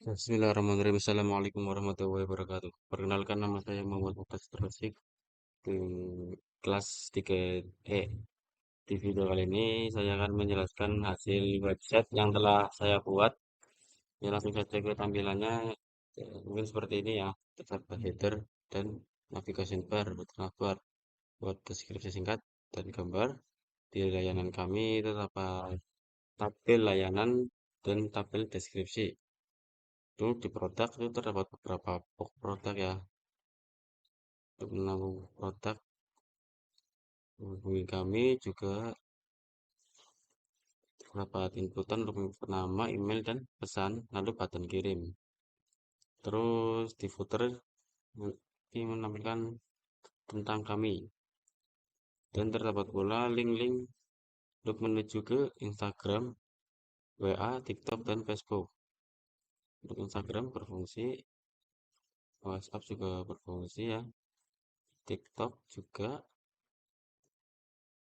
Bismillahirrahmanirrahim. Assalamualaikum warahmatullahi wabarakatuh. Perkenalkan, nama saya Muhammad Mukhtar Taufik di kelas 3E. Di video kali ini saya akan menjelaskan hasil website yang telah saya buat. Ya, langsung saja ke tampilannya. Mungkin seperti ini ya. Terdapat header dan navigation bar, bar buat deskripsi singkat dan gambar. Di layanan kami terdapat tabel layanan dan tabel deskripsi. Itu di produk itu terdapat beberapa produk ya. Untuk menambah produk, hubungi kami juga terdapat inputan untuk input nama, email, dan pesan, lalu button kirim. Terus di footer ini menampilkan tentang kami. Dan terdapat pula link-link untuk menuju ke Instagram, WA, TikTok, dan Facebook. Untuk Instagram berfungsi, WhatsApp juga berfungsi ya, TikTok juga,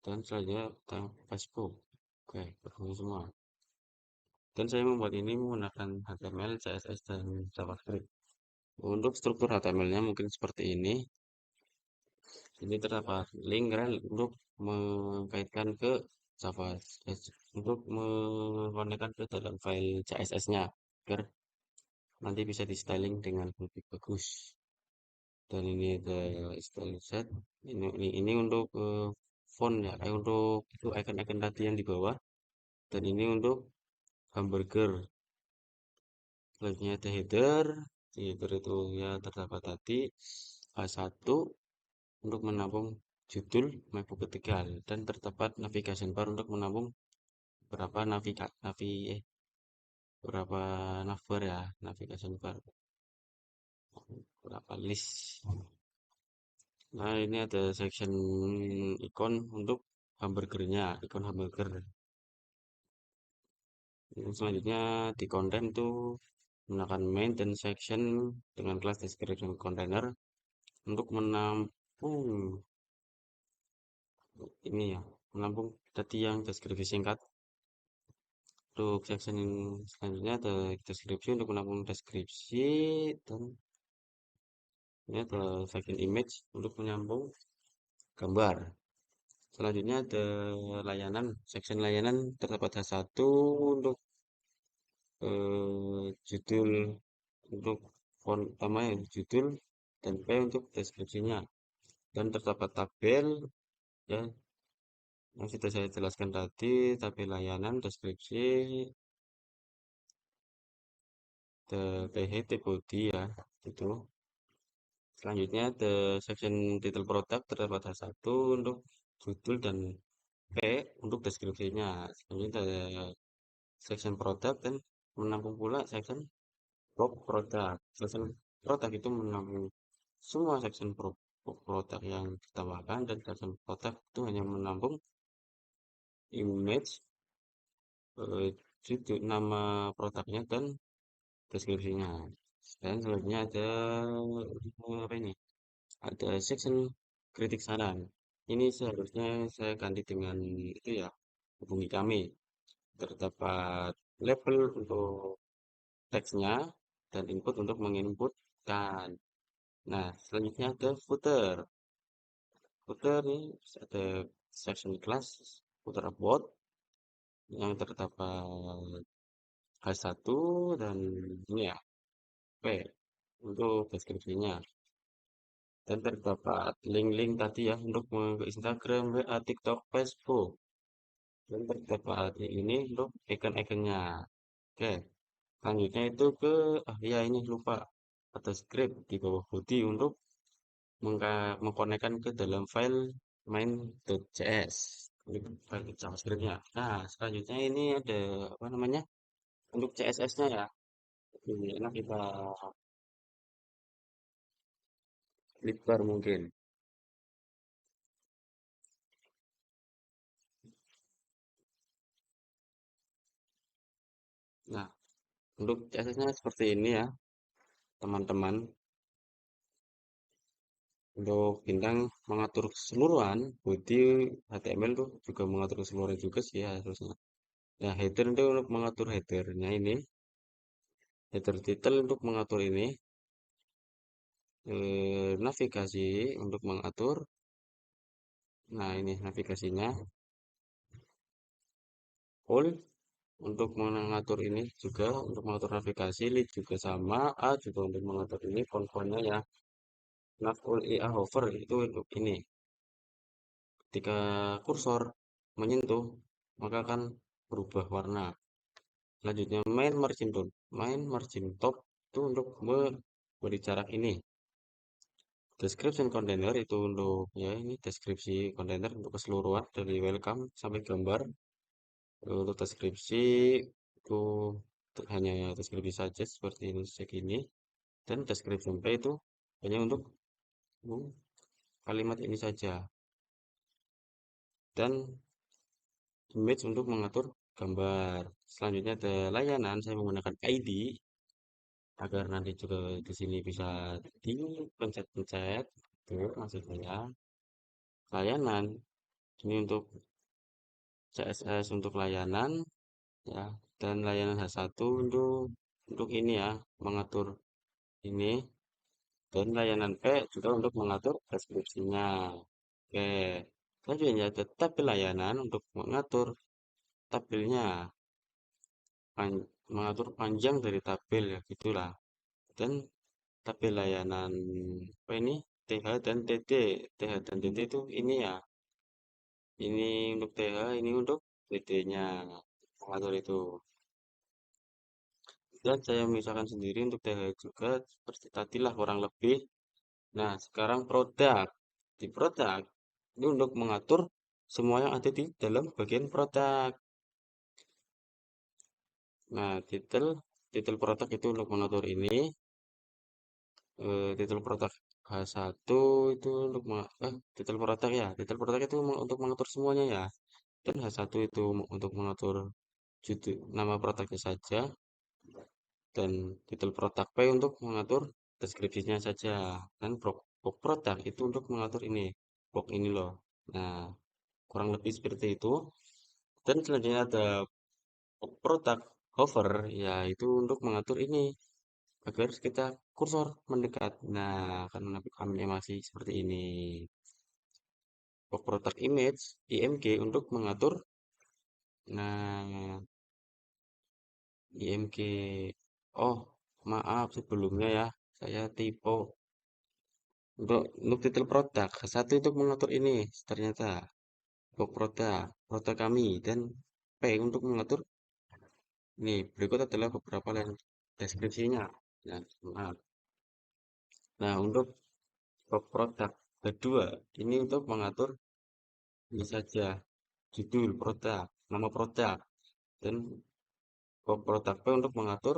dan selanjutnya tentang Facebook. Oke, berfungsi semua. Dan saya membuat ini menggunakan HTML, CSS, dan JavaScript. Untuk struktur HTML-nya mungkin seperti ini. Ini terdapat link rel untuk mengkaitkan ke JavaScript, untuk mengkonekkan ke dalam file CSS-nya agar nanti bisa di styling dengan lebih bagus. Dan ini ada style set. Ini untuk font ya, untuk itu icon-icon tadi yang di bawah. Dan ini untuk hamburger. Selanjutnya ada header. Di header itu ya terdapat tadi H1 untuk menampung judul MacBook Vertical dan terdapat navigation bar untuk menampung beberapa beberapa navbar ya, navigation bar, beberapa list. Nah, ini ada section ikon untuk hamburgernya, ikon hamburger. Selanjutnya di konten tuh menggunakan main dan section dengan kelas description container untuk menampung ini ya, menampung tadi yang deskripsi singkat. Untuk section selanjutnya ada deskripsi untuk menampung deskripsi, dan ini ada section image untuk menyambung gambar. Selanjutnya ada layanan, section layanan terdapat H1 untuk judul, untuk font utama yang judul, dan P untuk deskripsinya. Dan terdapat tabel ya yang sudah saya jelaskan tadi, tabel layanan, deskripsi, the body ya itu. Selanjutnya ada section title product terdapat H1 untuk judul dan P untuk deskripsinya. Selanjutnya ada section product dan menampung pula section produk. Section produk itu menampung semua section produk yang ditambahkan, dan section produk itu hanya menampung image, judul, nama produknya, dan deskripsinya. Dan selanjutnya ada apa ini? Ada section kritik saran. Ini seharusnya saya ganti dengan itu ya, hubungi kami. Terdapat label untuk teksnya dan input untuk menginputkan. Nah, selanjutnya ada footer. Footer ini ada section class, footer about yang terdapat H1 dan ini ya, P untuk deskripsinya. Dan terdapat link-link tadi ya untuk ke Instagram, WA, TikTok, Facebook. Dan terdapat ini untuk icon-iconnya. Oke, selanjutnya itu ke, ya ini lupa, ada script di bawah body untuk mengkonekkan ke dalam file main.js, ini file JavaScript-nya. Nah, selanjutnya ini ada apa namanya, untuk CSS-nya ya. Ini enak kita klik bar mungkin. Nah, untuk CSS-nya seperti ini ya, teman-teman. Untuk bintang mengatur keseluruhan, body HTML tuh juga mengatur keseluruhan juga sih ya harusnya. Ya, header itu untuk mengatur headernya ini. header title untuk mengatur ini, navigasi untuk mengatur. Nah, ini navigasinya. All untuk mengatur ini juga untuk mengatur navigasi, lead juga sama, A juga untuk mengatur ini font-fontnya ya. Nav all IA hover itu untuk ini. Ketika kursor menyentuh, maka akan berubah warna. Selanjutnya main margin down, main margin top itu untuk memberi jarak ini. Description container itu untuk ya ini deskripsi kontainer untuk keseluruhan dari welcome sampai gambar. Untuk deskripsi itu hanya deskripsi saja seperti ini segini. Dan description P itu hanya untuk kalimat ini saja. Dan image untuk mengatur gambar. Selanjutnya ada layanan, saya menggunakan ID agar nanti juga di sini bisa dipencet-pencet. Itu maksud saya. Layanan ini untuk CSS untuk layanan ya, dan layanan H1 untuk ini ya, mengatur ini, dan layanan P juga untuk mengatur deskripsinya. Oke, selanjutnya ada tabel layanan untuk mengatur tabelnya, mengatur panjang dari tabel ya gitulah. Dan tabel layanan apa ini, TH dan TD. TH dan TD itu ini ya, ini untuk TH, ini untuk TD-nya, mengatur itu. Dan saya misalkan sendiri untuk TH juga seperti tadi lah kurang lebih. Nah, sekarang produk. Di produk, ini untuk mengatur semua yang ada di dalam bagian produk. Nah, titel produk itu untuk mengatur ini. Titel produk H1 itu untuk titel produk ya. Titel produk itu untuk mengatur semuanya ya. Dan H1 itu untuk mengatur judul nama produknya saja. Dan titel produk P untuk mengatur deskripsinya saja. Dan box produk itu untuk mengatur ini. Box ini loh. Nah, kurang lebih seperti itu. Dan selanjutnya ada produk hover, ya itu untuk mengatur ini agar kita kursor mendekat. Nah, karena kami masih seperti ini. Produk image, IMG untuk mengatur. Nah, IMG. Oh, maaf sebelumnya ya, saya typo. Untuk titel produk, satu untuk mengatur ini ternyata. Produk kami dan P untuk mengatur. Ini berikut adalah beberapa lain deskripsinya. Nah, maaf. Nah, untuk produk kedua, ini untuk mengatur ini saja judul produk, nama produk, dan produk P untuk mengatur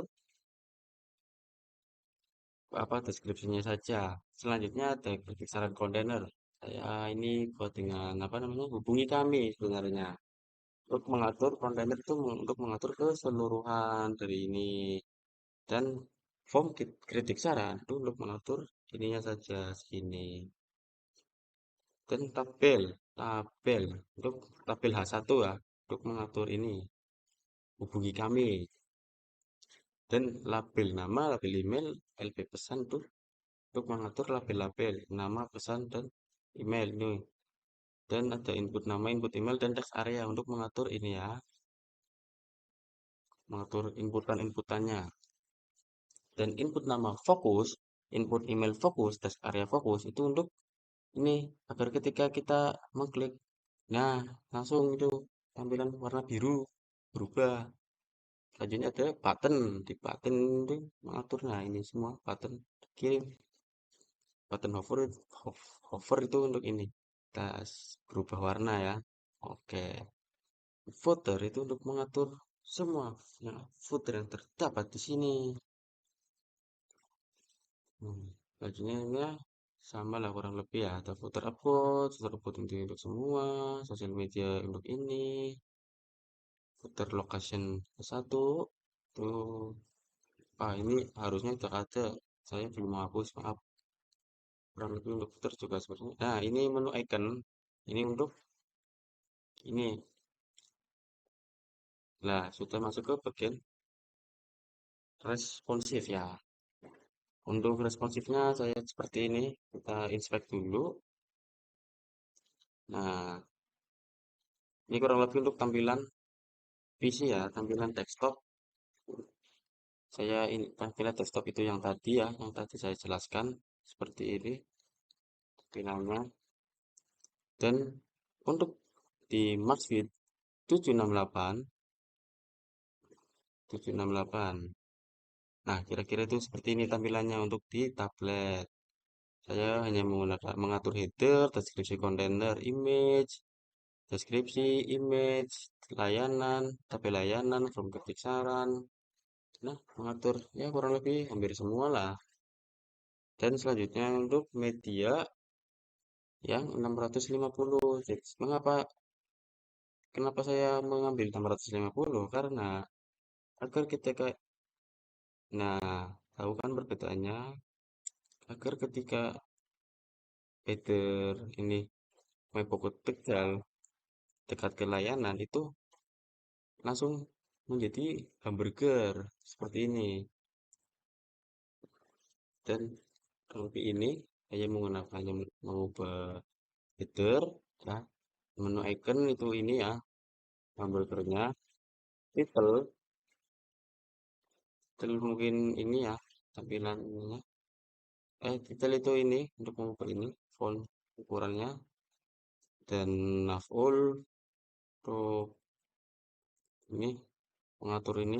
apa deskripsinya saja. Selanjutnya ada kritik saran kontainer. Saya ini buat dengan apa namanya hubungi kami sebenarnya untuk mengatur kontainer itu untuk mengatur keseluruhan dari ini dan form kritik saran itu untuk mengatur ininya saja segini. Dan tabel untuk tabel H1 ya untuk mengatur ini hubungi kami dan label nama label email LP pesan tuh untuk mengatur label-label nama pesan dan email ini dan ada input nama input email dan text area untuk mengatur ini ya mengatur inputannya dan input nama fokus input email fokus text area fokus itu untuk ini agar ketika kita mengklik nah langsung itu tampilan warna biru berubah. Selanjutnya ada button. Di button itu mengatur. Nah, ini semua button kirim. Button hover itu untuk ini. Tas berubah warna ya. Oke. Footer itu untuk mengatur semua yang footer yang terdapat di sini. Selanjutnya ini ya, sama lah kurang lebih ya. Ada footer upload untuk semua, sosial media untuk ini, footer location satu, tuh ini harusnya udah ada. Saya belum hapus, maaf. Kurang lebih untuk footer juga sebenarnya. Nah, ini menu icon. Ini untuk ini. Nah, sudah masuk ke bagian responsif ya. Untuk responsifnya saya seperti ini, kita inspect dulu. Nah, ini kurang lebih untuk tampilan PC ya, tampilan desktop. Saya ini tampilan desktop itu yang tadi ya, yang tadi saya jelaskan seperti ini tampilannya. Dan untuk di Maxfit 768, 768. Nah, kira-kira itu seperti ini tampilannya untuk di tablet. Saya hanya menggunakan mengatur header, deskripsi kontainer, image, deskripsi, image, layanan, tabel layanan, form ketik saran. Nah, mengatur ya kurang lebih hampir semua lah. Dan selanjutnya untuk media yang 650. Jadi, kenapa saya mengambil 650? Karena agar kita kayak, nah, tahu kan perbedaannya, agar ketika header ini web tegal dekat ke layanan itu langsung menjadi hamburger seperti ini. Dan lebih ini saya menggunakannya mengubah header ya, menu icon itu ini ya hamburgernya, title title mungkin ini ya tampilannya, title itu ini untuk mengubah ini font ukurannya, dan nav all untuk ini mengatur ini.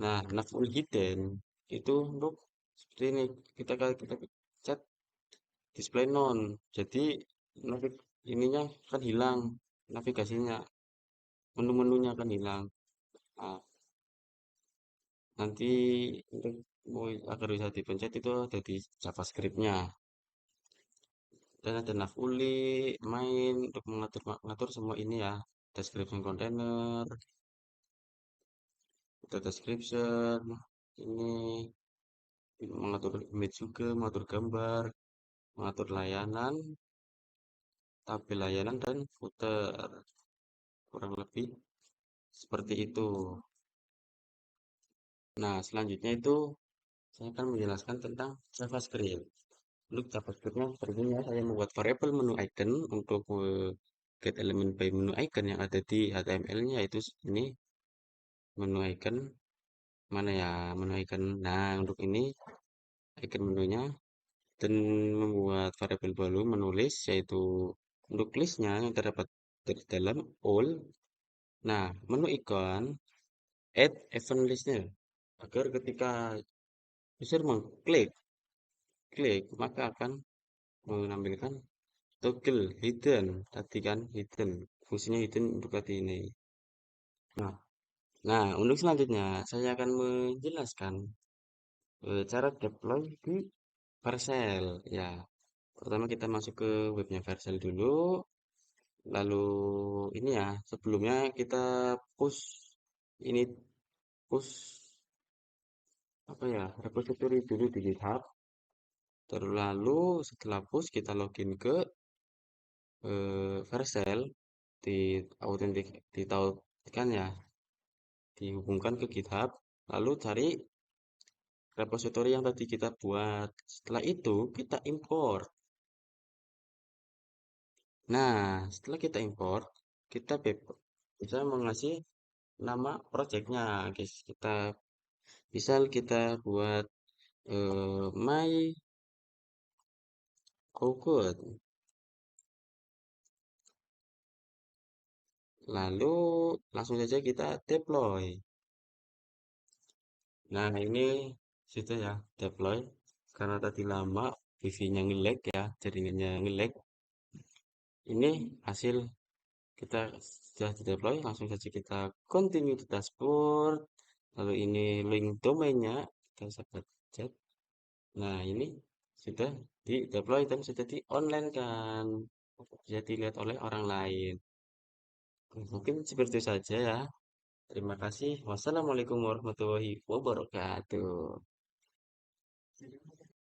Nah, nav all hidden itu untuk seperti ini, kita chat display none, jadi navig ininya kan hilang, navigasinya, menu-menunya kan hilang. Nah, nanti untuk agar bisa dipencet itu ada di JavaScript-nya. Dan ada navuli, main untuk mengatur semua ini ya. Description container, ada description, ini mengatur image juga, mengatur gambar, mengatur layanan, tabel layanan dan footer. Kurang lebih seperti itu. Nah, selanjutnya itu saya akan menjelaskan tentang JavaScript. Untuk JavaScript-nya seperti ini ya, saya membuat variabel menu icon untuk get element by menu icon yang ada di HTML-nya, yaitu ini menu icon mana ya, menu icon. Nah, untuk ini icon menunya, dan membuat variabel baru menulis, yaitu untuk listnya yang terdapat di dalam all. Nah, menu icon add event listener agar ketika user mengklik klik maka akan menampilkan toggle hidden, tadi kan hidden, fungsinya hidden untuk tadi ini. Nah, untuk selanjutnya saya akan menjelaskan cara deploy di Vercel ya. Pertama kita masuk ke webnya Vercel dulu, lalu ini ya, sebelumnya kita push ini, push apa ya, repository dulu di GitHub. Terus lalu setelah push kita login ke Vercel, di autentik, ditautkan ya, dihubungkan ke GitHub, lalu cari repository yang tadi kita buat. Setelah itu kita import. Nah, setelah kita import, kita bisa mengasih nama projectnya, guys. Kita kita buat my code, lalu langsung saja kita deploy. Nah, ini sudah ya deploy. Karena tadi lama wifi-nya nge-lag ya, jaringannya nge-lag. Ini hasil kita sudah di deploy, langsung saja kita continue to dashboard. Lalu ini link domainnya kita bisa cek. Nah, ini sudah di deploy dan sudah di online kan, bisa dilihat oleh orang lain. Mungkin seperti itu saja ya. Terima kasih. Wassalamualaikum warahmatullahi wabarakatuh.